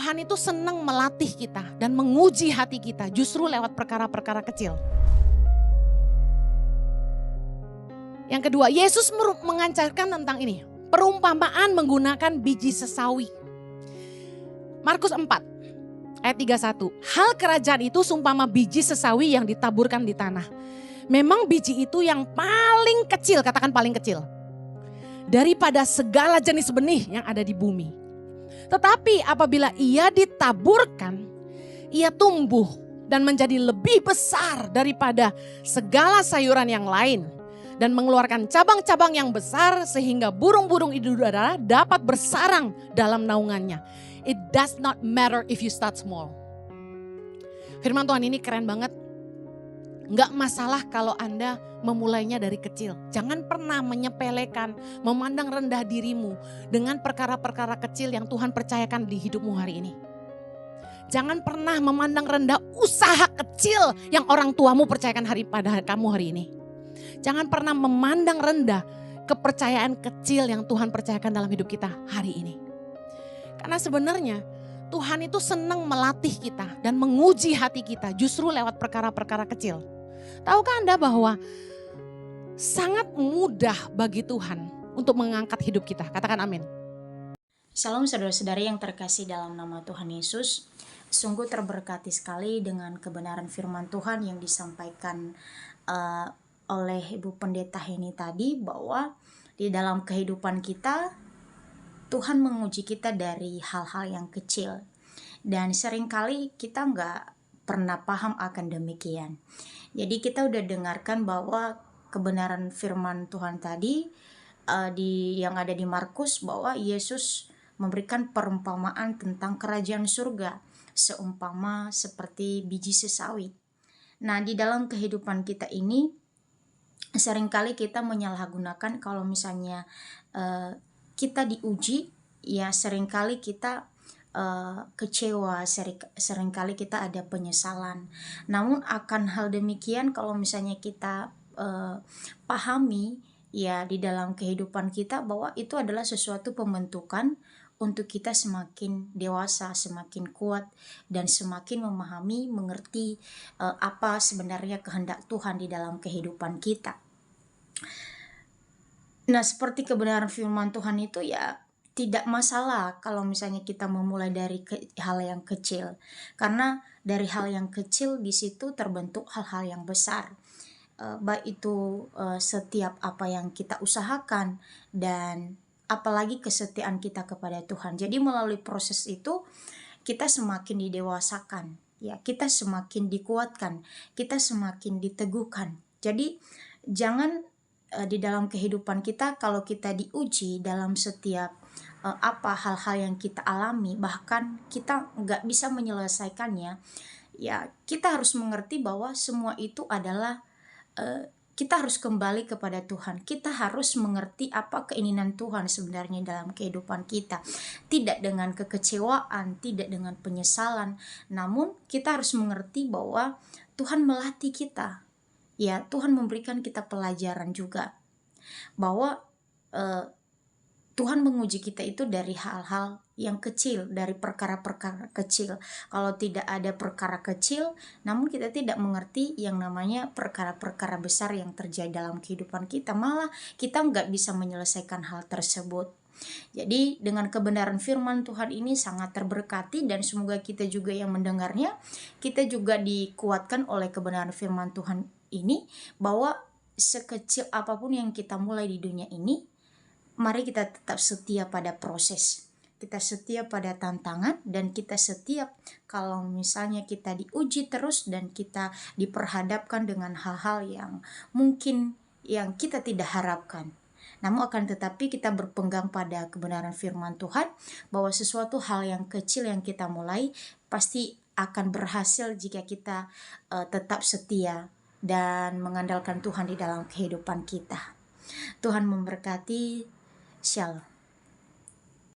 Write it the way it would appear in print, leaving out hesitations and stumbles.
Tuhan itu senang melatih kita dan menguji hati kita justru lewat perkara-perkara kecil. Yang kedua, Yesus mengajarkan tentang ini. Perumpamaan menggunakan biji sesawi. Markus 4 ayat 31. Hal kerajaan itu seumpama biji sesawi yang ditaburkan di tanah. Memang biji itu yang paling kecil, katakan paling kecil, daripada segala jenis benih yang ada di bumi. Tetapi apabila ia ditaburkan, ia tumbuh dan menjadi lebih besar daripada segala sayuran yang lain. Dan mengeluarkan cabang-cabang yang besar sehingga burung-burung di udara dapat bersarang dalam naungannya. It does not matter if you start small. Firman Tuhan ini keren banget. Enggak masalah kalau Anda memulainya dari kecil. Jangan pernah menyepelekan, memandang rendah dirimu dengan perkara-perkara kecil yang Tuhan percayakan di hidupmu hari ini. Jangan pernah memandang rendah usaha kecil yang orang tuamu percayakan pada kamu hari ini. Jangan pernah memandang rendah kepercayaan kecil yang Tuhan percayakan dalam hidup kita hari ini. Karena sebenarnya Tuhan itu senang melatih kita dan menguji hati kita justru lewat perkara-perkara kecil. Tahukah Anda bahwa sangat mudah bagi Tuhan untuk mengangkat hidup kita? Katakan amin. Salam saudara-saudari yang terkasih dalam nama Tuhan Yesus. Sungguh terberkati sekali dengan kebenaran firman Tuhan yang disampaikan oleh Ibu Pendeta Heni tadi, bahwa di dalam kehidupan kita Tuhan menguji kita dari hal-hal yang kecil. Dan seringkali kita nggak pernah paham akan demikian. Jadi kita udah dengarkan bahwa kebenaran firman Tuhan tadi yang ada di Markus, bahwa Yesus memberikan perumpamaan tentang kerajaan surga seumpama seperti biji sesawi. Nah, di dalam kehidupan kita ini seringkali kita menyalahgunakan kalau misalnya kita diuji, ya seringkali kita kecewa, seringkali kita ada penyesalan. Namun akan hal demikian kalau misalnya kita pahami ya di dalam kehidupan kita bahwa itu adalah sesuatu pembentukan untuk kita semakin dewasa, semakin kuat, dan semakin memahami, mengerti apa sebenarnya kehendak Tuhan di dalam kehidupan kita. Nah, seperti kebenaran firman Tuhan itu ya tidak masalah kalau misalnya kita memulai dari hal yang kecil. Karena dari hal yang kecil di situ terbentuk hal-hal yang besar. Baik itu setiap apa yang kita usahakan dan apalagi kesetiaan kita kepada Tuhan. Jadi melalui proses itu kita semakin didewasakan, ya, kita semakin dikuatkan, kita semakin diteguhkan. Jadi jangan di dalam kehidupan kita kalau kita diuji dalam setiap hal-hal yang kita alami, bahkan kita nggak bisa menyelesaikannya, ya kita harus mengerti bahwa semua itu adalah kita harus kembali kepada Tuhan. Kita harus mengerti apa keinginan Tuhan sebenarnya dalam kehidupan kita. Tidak dengan kekecewaan, tidak dengan penyesalan, namun kita harus mengerti bahwa Tuhan melatih kita. Ya, Tuhan memberikan kita pelajaran juga bahwa Tuhan menguji kita itu dari hal-hal yang kecil, dari perkara-perkara kecil. Kalau tidak ada perkara kecil, namun kita tidak mengerti yang namanya perkara-perkara besar yang terjadi dalam kehidupan kita, malah kita nggak bisa menyelesaikan hal tersebut. Jadi dengan kebenaran firman Tuhan ini sangat terberkati, dan semoga kita juga yang mendengarnya, kita juga dikuatkan oleh kebenaran firman Tuhan ini, bahwa sekecil apapun yang kita mulai di dunia ini, mari kita tetap setia pada proses. Kita setia pada tantangan, dan kita setia kalau misalnya kita diuji terus dan kita diperhadapkan dengan hal-hal yang mungkin yang kita tidak harapkan. Namun akan tetapi kita berpegang pada kebenaran firman Tuhan bahwa sesuatu hal yang kecil yang kita mulai pasti akan berhasil jika kita tetap setia dan mengandalkan Tuhan di dalam kehidupan kita. Tuhan memberkati. Shalom.